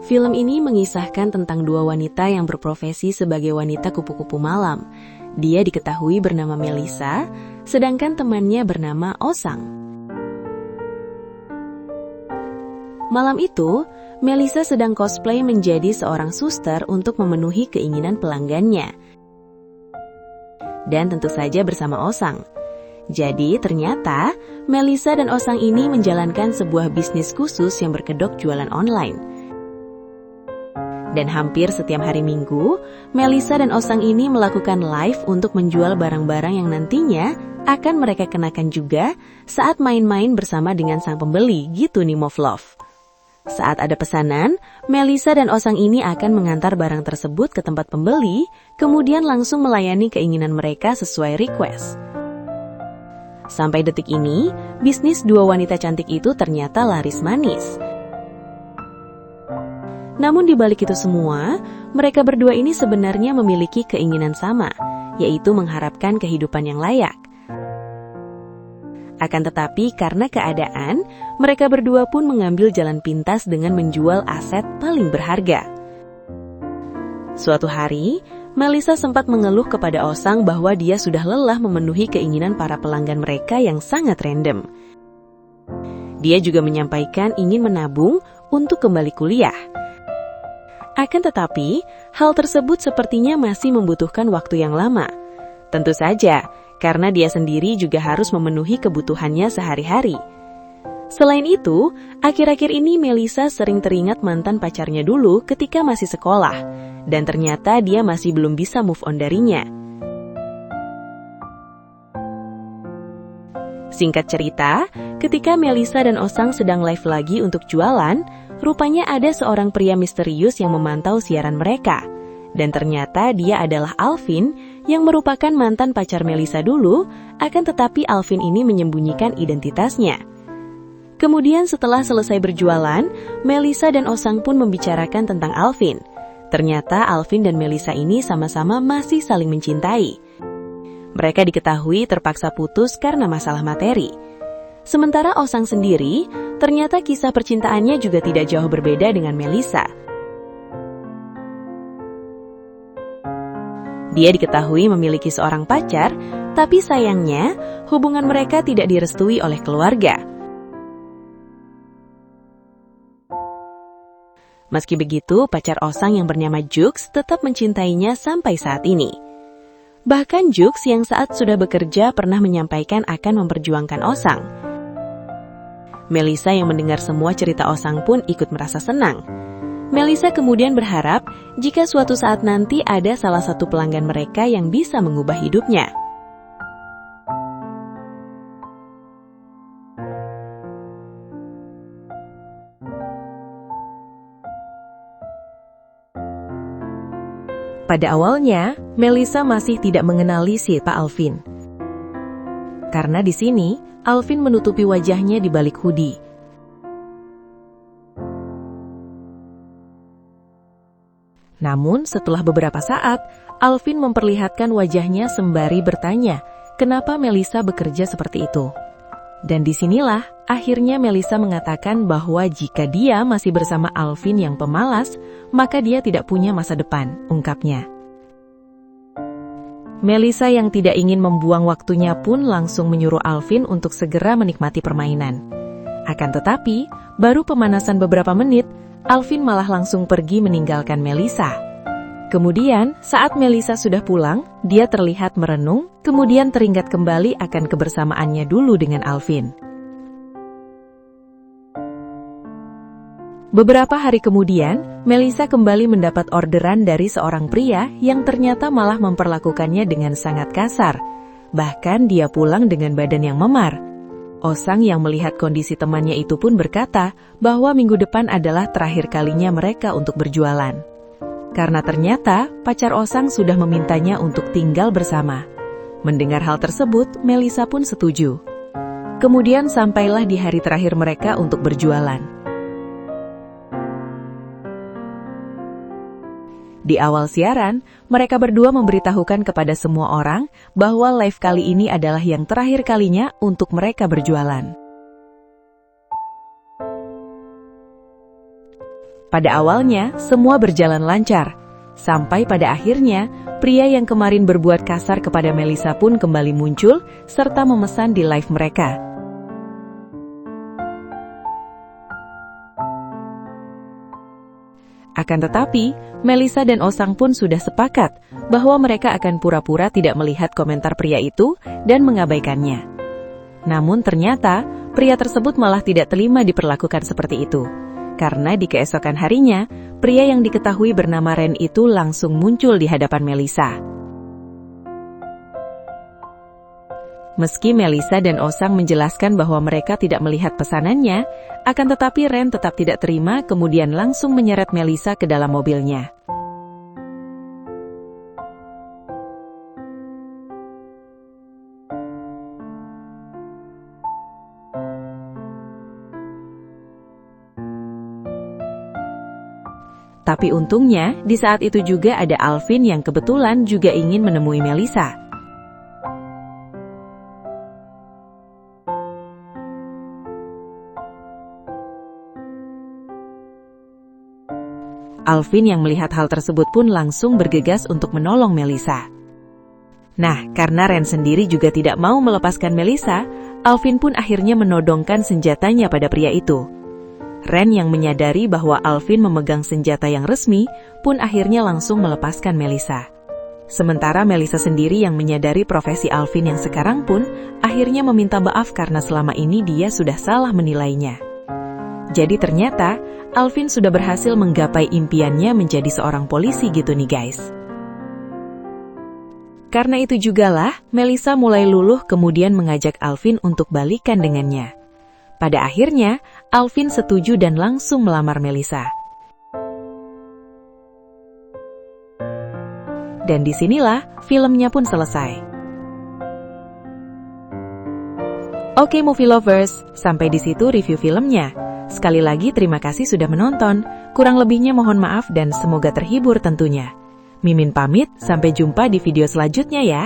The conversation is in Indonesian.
Film ini mengisahkan tentang dua wanita yang berprofesi sebagai wanita kupu-kupu malam. Dia diketahui bernama Melissa, sedangkan temannya bernama Osang. Malam itu, Melissa sedang cosplay menjadi seorang suster untuk memenuhi keinginan pelanggannya. Dan tentu saja bersama Osang. Jadi ternyata Melissa dan Osang ini menjalankan sebuah bisnis khusus yang berkedok jualan online. Dan hampir setiap hari Minggu, Melissa dan Osang ini melakukan live untuk menjual barang-barang yang nantinya akan mereka kenakan juga saat main-main bersama dengan sang pembeli, gitu nih Love. Saat ada pesanan, Melissa dan Osang ini akan mengantar barang tersebut ke tempat pembeli, kemudian langsung melayani keinginan mereka sesuai request. Sampai detik ini, bisnis dua wanita cantik itu ternyata laris manis. Namun di balik itu semua, mereka berdua ini sebenarnya memiliki keinginan sama, yaitu mengharapkan kehidupan yang layak. Akan tetapi karena keadaan, mereka berdua pun mengambil jalan pintas dengan menjual aset paling berharga. Suatu hari, Melissa sempat mengeluh kepada Osang bahwa dia sudah lelah memenuhi keinginan para pelanggan mereka yang sangat random. Dia juga menyampaikan ingin menabung untuk kembali kuliah. Akan tetapi, hal tersebut sepertinya masih membutuhkan waktu yang lama. Tentu saja, karena dia sendiri juga harus memenuhi kebutuhannya sehari-hari. Selain itu, akhir-akhir ini Melissa sering teringat mantan pacarnya dulu ketika masih sekolah, dan ternyata dia masih belum bisa move on darinya. Singkat cerita, ketika Melissa dan Osang sedang live lagi untuk jualan, rupanya ada seorang pria misterius yang memantau siaran mereka. Dan ternyata dia adalah Alvin yang merupakan mantan pacar Melissa dulu, akan tetapi Alvin ini menyembunyikan identitasnya. Kemudian setelah selesai berjualan, Melissa dan Osang pun membicarakan tentang Alvin. Ternyata Alvin dan Melissa ini sama-sama masih saling mencintai. Mereka diketahui terpaksa putus karena masalah materi. Sementara Osang sendiri, ternyata kisah percintaannya juga tidak jauh berbeda dengan Melissa. Dia diketahui memiliki seorang pacar, tapi sayangnya hubungan mereka tidak direstui oleh keluarga. Meski begitu, pacar Osang yang bernama Jux tetap mencintainya sampai saat ini. Bahkan Jux yang saat sudah bekerja pernah menyampaikan akan memperjuangkan Osang. Melissa yang mendengar semua cerita Osang pun ikut merasa senang. Melissa kemudian berharap jika suatu saat nanti ada salah satu pelanggan mereka yang bisa mengubah hidupnya. Pada awalnya, Melissa masih tidak mengenali si Pak Alvin. Karena di sini, Alvin menutupi wajahnya di balik hoodie. Namun, setelah beberapa saat, Alvin memperlihatkan wajahnya sembari bertanya, kenapa Melissa bekerja seperti itu. Dan disinilah, akhirnya Melissa mengatakan bahwa jika dia masih bersama Alvin yang pemalas, maka dia tidak punya masa depan, ungkapnya. Melissa yang tidak ingin membuang waktunya pun langsung menyuruh Alvin untuk segera menikmati permainan. Akan tetapi, baru pemanasan beberapa menit, Alvin malah langsung pergi meninggalkan Melissa. Kemudian, saat Melissa sudah pulang, dia terlihat merenung, kemudian teringat kembali akan kebersamaannya dulu dengan Alvin. Beberapa hari kemudian, Melissa kembali mendapat orderan dari seorang pria yang ternyata malah memperlakukannya dengan sangat kasar. Bahkan dia pulang dengan badan yang memar. Osang yang melihat kondisi temannya itu pun berkata bahwa minggu depan adalah terakhir kalinya mereka untuk berjualan. Karena ternyata pacar Osang sudah memintanya untuk tinggal bersama. Mendengar hal tersebut, Melissa pun setuju. Kemudian sampailah di hari terakhir mereka untuk berjualan. Di awal siaran, mereka berdua memberitahukan kepada semua orang bahwa live kali ini adalah yang terakhir kalinya untuk mereka berjualan. Pada awalnya, semua berjalan lancar. Sampai pada akhirnya, pria yang kemarin berbuat kasar kepada Melissa pun kembali muncul, serta memesan di live mereka. Akan tetapi, Melissa dan Osang pun sudah sepakat bahwa mereka akan pura-pura tidak melihat komentar pria itu dan mengabaikannya. Namun ternyata, pria tersebut malah tidak terima diperlakukan seperti itu. Karena di keesokan harinya, pria yang diketahui bernama Ren itu langsung muncul di hadapan Melissa. Meski Melissa dan Osang menjelaskan bahwa mereka tidak melihat pesanannya, akan tetapi Ren tetap tidak terima kemudian langsung menyeret Melissa ke dalam mobilnya. Tapi untungnya, di saat itu juga ada Alvin yang kebetulan juga ingin menemui Melissa. Alvin yang melihat hal tersebut pun langsung bergegas untuk menolong Melissa. Nah, karena Ren sendiri juga tidak mau melepaskan Melissa, Alvin pun akhirnya menodongkan senjatanya pada pria itu. Ren yang menyadari bahwa Alvin memegang senjata yang resmi, pun akhirnya langsung melepaskan Melissa. Sementara Melissa sendiri yang menyadari profesi Alvin yang sekarang pun, akhirnya meminta maaf karena selama ini dia sudah salah menilainya. Jadi ternyata, Alvin sudah berhasil menggapai impiannya menjadi seorang polisi gitu nih guys. Karena itu jugalah, Melissa mulai luluh kemudian mengajak Alvin untuk balikan dengannya. Pada akhirnya, Alvin setuju dan langsung melamar Melissa. Dan disinilah, filmnya pun selesai. Oke movie lovers, sampai di situ review filmnya. Sekali lagi terima kasih sudah menonton, kurang lebihnya mohon maaf dan semoga terhibur tentunya. Mimin pamit, sampai jumpa di video selanjutnya ya.